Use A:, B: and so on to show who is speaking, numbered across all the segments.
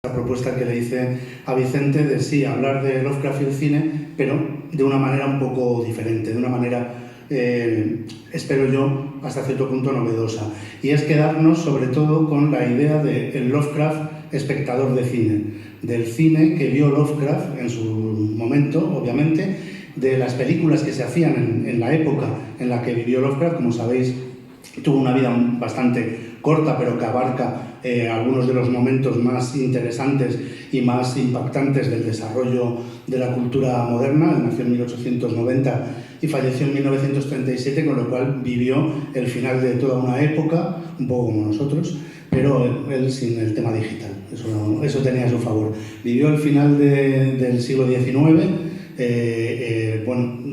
A: La propuesta que le hice a Vicente de sí, hablar de Lovecraft y el cine, pero de una manera un poco diferente, de una manera, espero yo, hasta cierto punto novedosa. Y es quedarnos sobre todo con la idea del Lovecraft espectador de cine, del cine que vio Lovecraft en su momento, obviamente, de las películas que se hacían en la época en la que vivió Lovecraft. Como sabéis, tuvo una vida bastante corta, pero que abarca algunos de los momentos más interesantes y más impactantes del desarrollo de la cultura moderna. Él nació en 1890 y falleció en 1937, con lo cual vivió el final de toda una época, un poco como nosotros, pero él sin el tema digital. Eso tenía a su favor. Vivió el final del siglo XIX,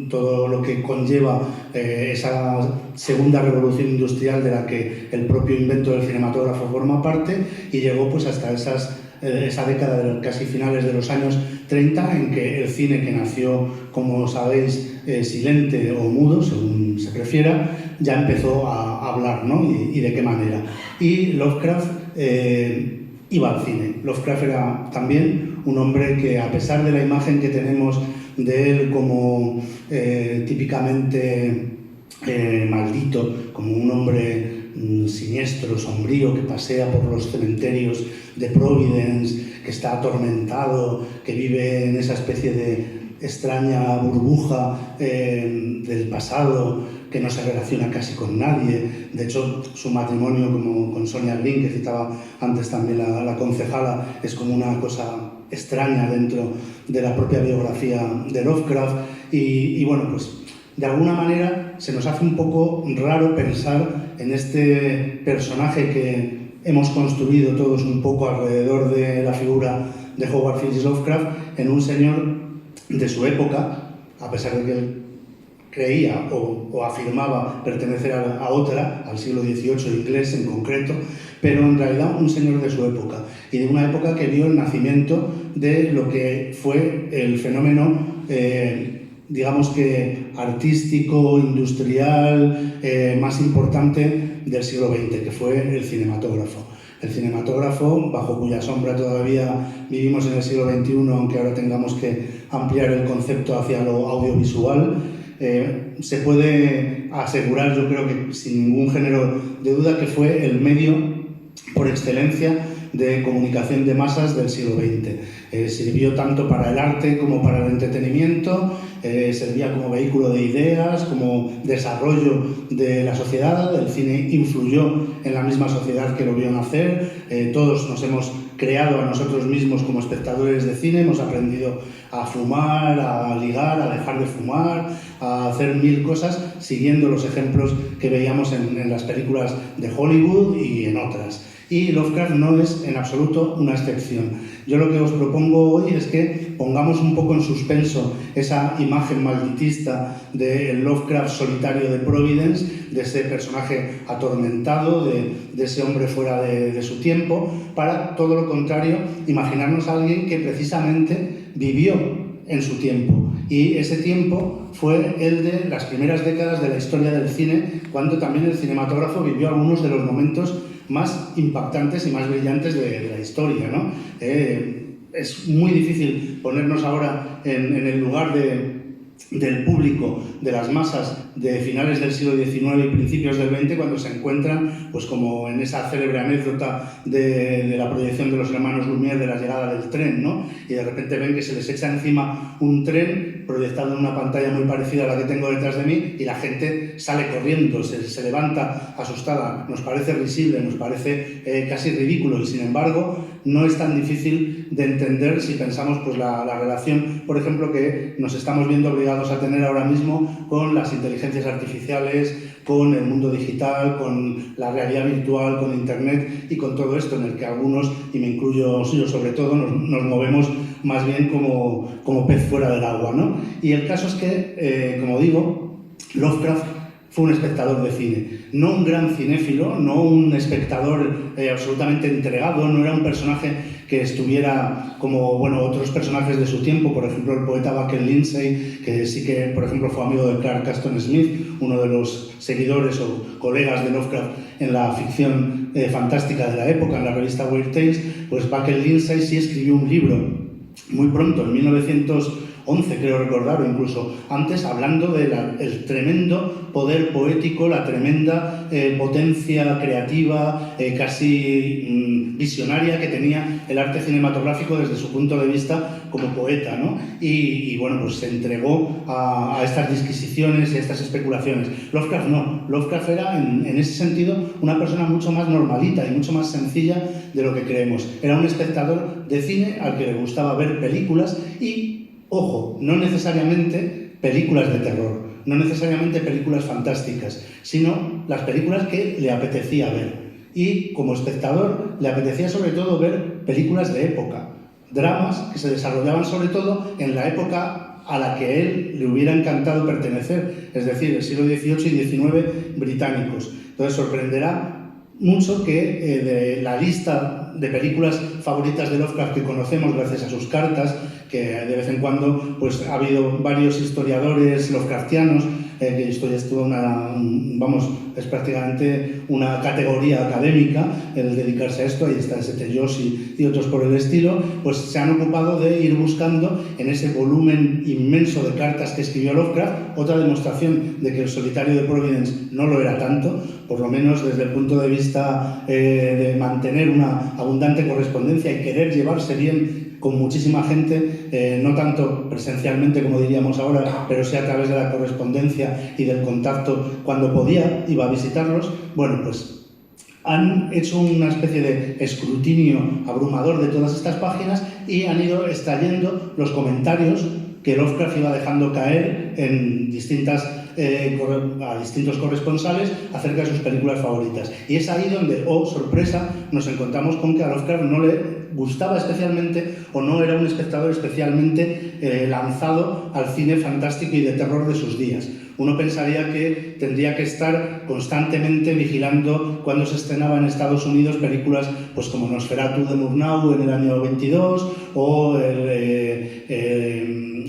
A: todo lo que conlleva esa segunda revolución industrial de la que el propio invento del cinematógrafo forma parte, y llegó pues hasta esa década de casi finales de los años 30, en que el cine, que nació, como sabéis, silente o mudo, según se prefiera, ya empezó a hablar, ¿no? Y de qué manera. Y Lovecraft iba al cine. Lovecraft era también un hombre que, a pesar de la imagen que tenemos de él como típicamente maldito, como un hombre siniestro, sombrío, que pasea por los cementerios de Providence, que está atormentado, que vive en esa especie de extraña burbuja del pasado, que no se relaciona casi con nadie. De hecho, su matrimonio con Sonia Green, que citaba antes también la concejala, es como una cosa extraña dentro de la propia biografía de Lovecraft. Y bueno, pues de alguna manera se nos hace un poco raro pensar en este personaje que hemos construido todos un poco alrededor de la figura de Howard Phillips Lovecraft, en un señor de su época, a pesar de que él creía o afirmaba pertenecer a otra, al siglo XVIII inglés en concreto, pero en realidad un señor de su época, y de una época que vio el nacimiento de lo que fue el fenómeno, digamos que artístico, industrial, más importante del siglo XX, que fue el cinematógrafo. El cinematógrafo, bajo cuya sombra todavía vivimos en el siglo XXI, aunque ahora tengamos que ampliar el concepto hacia lo audiovisual. Se puede asegurar, yo creo que sin ningún género de duda, que fue el medio por excelencia de comunicación de masas del siglo XX. Sirvió tanto para el arte como para el entretenimiento, servía como vehículo de ideas, como desarrollo de la sociedad. El cine influyó en la misma sociedad que lo vio nacer. Todos nos hemos creado a nosotros mismos como espectadores de cine, hemos aprendido a fumar, a ligar, a dejar de fumar, a hacer mil cosas siguiendo los ejemplos que veíamos en las películas de Hollywood y en otras. Y Lovecraft no es en absoluto una excepción. Yo lo que os propongo hoy es que pongamos un poco en suspenso esa imagen malditista del Lovecraft solitario de Providence, de ese personaje atormentado, de ese hombre fuera de su tiempo, para, todo lo contrario, imaginarnos a alguien que precisamente vivió en su tiempo. Y ese tiempo fue el de las primeras décadas de la historia del cine, cuando también el cinematógrafo vivió algunos de los momentos más impactantes y más brillantes de la historia, ¿no? Es muy difícil ponernos ahora en el lugar del público, de las masas de finales del siglo XIX y principios del XX, cuando se encuentran, pues como en esa célebre anécdota de la proyección de los hermanos Lumière de la llegada del tren, ¿no? Y de repente ven que se les echa encima un tren proyectado en una pantalla muy parecida a la que tengo detrás de mí, y la gente sale corriendo, se levanta asustada. Nos parece risible, nos parece casi ridículo, y sin embargo no es tan difícil de entender si pensamos pues la relación, por ejemplo, que nos estamos viendo obligados a tener ahora mismo con las inteligencias artificiales, con el mundo digital, con la realidad virtual, con Internet y con todo esto, en el que algunos, y me incluyo yo sobre todo, nos movemos más bien como pez fuera del agua, ¿no? Y el caso es que, como digo, Lovecraft fue un espectador de cine, no un gran cinéfilo, no un espectador absolutamente entregado, no era un personaje que estuviera como, bueno, otros personajes de su tiempo, por ejemplo, el poeta Buckle Lindsay, que sí que, por ejemplo, fue amigo de Clark Aston Smith, uno de los seguidores o colegas de Lovecraft en la ficción fantástica de la época, en la revista Weird Tales. Pues Buckle Lindsay sí escribió un libro muy pronto, en 1911, creo recordar, o incluso antes, hablando del tremendo poder poético, la tremenda potencia creativa, casi visionaria que tenía el arte cinematográfico desde su punto de vista como poeta, ¿no? Y bueno, pues se entregó a estas disquisiciones y a estas especulaciones. Lovecraft no. Lovecraft era, en ese sentido, una persona mucho más normalita y mucho más sencilla de lo que creemos. Era un espectador de cine al que le gustaba ver películas y, ojo, no necesariamente películas de terror, no necesariamente películas fantásticas, sino las películas que le apetecía ver. Y como espectador le apetecía sobre todo ver películas de época, dramas que se desarrollaban sobre todo en la época a la que a él le hubiera encantado pertenecer, es decir, el siglo XVIII y XIX británicos. Entonces sorprenderá mucho que de la lista de películas favoritas de Lovecraft que conocemos gracias a sus cartas, que de vez en cuando pues, ha habido varios historiadores Lovecraftianos, que esto ya es toda es prácticamente una categoría académica el dedicarse a esto, ahí está S.T. Josh y otros por el estilo, pues se han ocupado de ir buscando en ese volumen inmenso de cartas que escribió Lovecraft otra demostración de que el solitario de Providence no lo era tanto, por lo menos desde el punto de vista de mantener una abundante correspondencia y querer llevarse bien con muchísima gente, no tanto presencialmente como diríamos ahora, pero sí a través de la correspondencia y del contacto cuando podía, iba a visitarlos. Bueno, pues han hecho una especie de escrutinio abrumador de todas estas páginas y han ido extrayendo los comentarios que Lovecraft iba dejando caer en a distintos corresponsales acerca de sus películas favoritas. Y es ahí donde, oh sorpresa, nos encontramos con que a Lovecraft no le gustaba especialmente o no era un espectador especialmente lanzado al cine fantástico y de terror de sus días. Uno pensaría que tendría que estar constantemente vigilando cuando se estrenaba en Estados Unidos películas pues como Nosferatu de Murnau en el año 22 o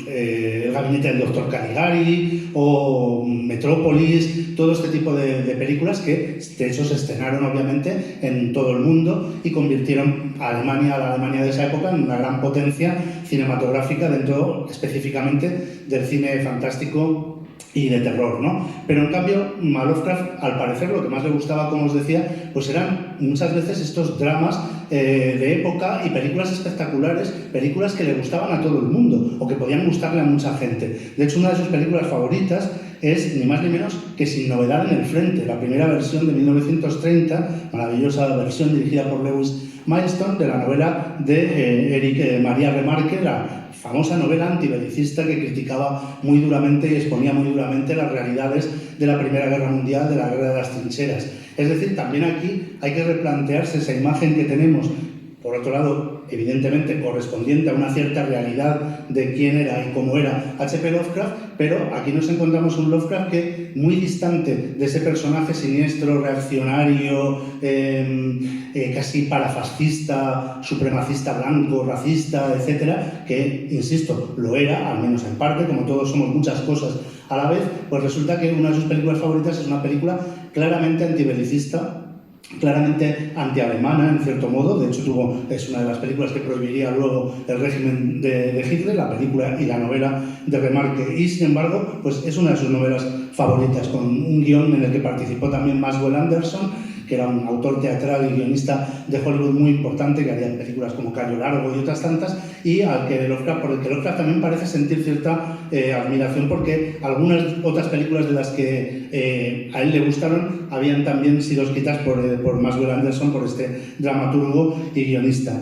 A: El gabinete del Dr. Caligari o Metrópolis, todo este tipo de películas que de hecho se estrenaron obviamente en todo el mundo y convirtieron a la Alemania de esa época en una gran potencia cinematográfica dentro específicamente del cine fantástico y de terror, ¿no? Pero en cambio a Lovecraft, al parecer, lo que más le gustaba, como os decía, pues eran muchas veces estos dramas de época y películas espectaculares, películas que le gustaban a todo el mundo o que podían gustarle a mucha gente. De hecho, una de sus películas favoritas es ni más ni menos que Sin novedad en el frente, la primera versión de 1930, maravillosa versión dirigida por Lewis Milestone de la novela de Eric Maria Remarque, la famosa novela antibelicista que criticaba muy duramente y exponía muy duramente las realidades de la Primera Guerra Mundial, de la Guerra de las Trincheras. Es decir, también aquí hay que replantearse esa imagen que tenemos, por otro lado, evidentemente correspondiente a una cierta realidad de quién era y cómo era H.P. Lovecraft, pero aquí nos encontramos un Lovecraft que, muy distante de ese personaje siniestro, reaccionario, casi parafascista, supremacista blanco, racista, etcétera, que, insisto, lo era, al menos en parte, como todos somos muchas cosas a la vez, pues resulta que una de sus películas favoritas es una película claramente antibelicista, claramente antialemana, en cierto modo. De hecho, es una de las películas que prohibiría luego el régimen de Hitler, la película y la novela de Remarque. Y, sin embargo, pues es una de sus novelas favoritas, con un guión en el que participó también Maxwell Anderson, que era un autor teatral y guionista de Hollywood muy importante, que haría películas como Cayo Largo y otras tantas, y por el que Lovecraft también parece sentir cierta admiración, porque algunas otras películas de las que a él le gustaron habían también sido escritas por Maxwell Anderson, por este dramaturgo y guionista.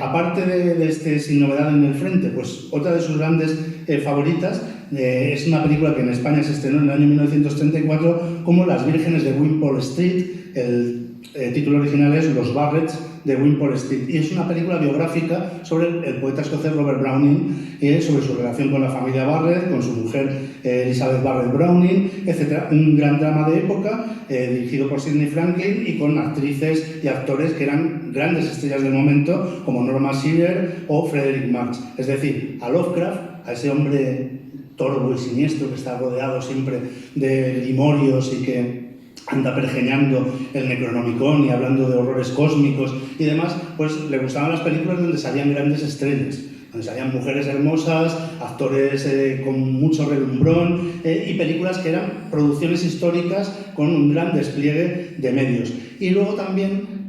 A: Aparte de este Sin novedad en el frente, pues otra de sus grandes favoritas es una película que en España se estrenó en el año 1934 como Las vírgenes de Wimpole Street. El título original es Los Barretts de Wimpole Street. Y es una película biográfica sobre el poeta escocés Robert Browning, sobre su relación con la familia Barrett, con su mujer Elizabeth Barrett Browning, etc. Un gran drama de época dirigido por Sidney Franklin y con actrices y actores que eran grandes estrellas del momento, como Norma Shearer o Frederick March. Es decir, a Lovecraft, a ese hombre torvo y siniestro que está rodeado siempre de grimorios y que anda pergeñando el Necronomicon y hablando de horrores cósmicos y demás, pues le gustaban las películas donde salían grandes estrellas, donde salían mujeres hermosas, actores con mucho relumbrón y películas que eran producciones históricas con un gran despliegue de medios. Y luego también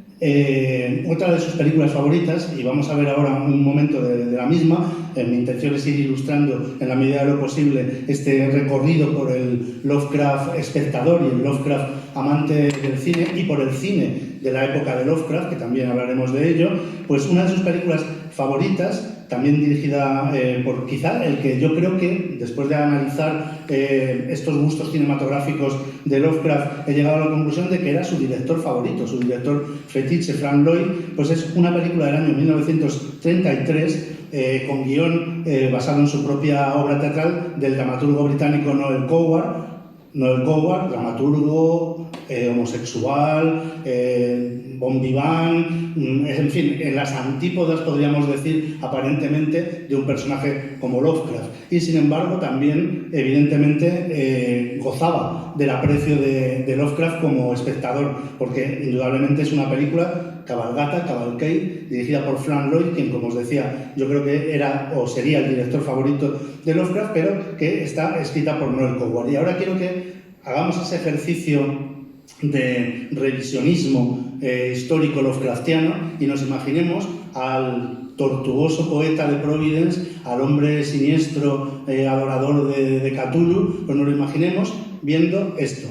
A: otra de sus películas favoritas, y vamos a ver ahora un momento de la misma, mi intención es ir ilustrando en la medida de lo posible este recorrido por el Lovecraft espectador y el Lovecraft amante del cine y por el cine de la época de Lovecraft, que también hablaremos de ello. Pues una de sus películas favoritas, también dirigida por quizá el que yo creo que, después de analizar estos gustos cinematográficos de Lovecraft, he llegado a la conclusión de que era su director favorito, su director fetiche, Frank Lloyd. Pues es una película del año 1933 con guión basado en su propia obra teatral del dramaturgo británico Noel Coward. Noel Coward, dramaturgo, homosexual, bon vivant, en fin, en las antípodas, podríamos decir, aparentemente, de un personaje como Lovecraft. Y, sin embargo, también, evidentemente, gozaba del aprecio de Lovecraft como espectador, porque, indudablemente, es una película Cavalcade, dirigida por Frank Lloyd, quien, como os decía, yo creo que era o sería el director favorito de Lovecraft, pero que está escrita por Noel Coward. Y ahora quiero que hagamos ese ejercicio de revisionismo histórico Lovecraftiano y nos imaginemos al tortuoso poeta de Providence, al hombre siniestro adorador de Cthulhu, pues nos lo imaginemos viendo esto.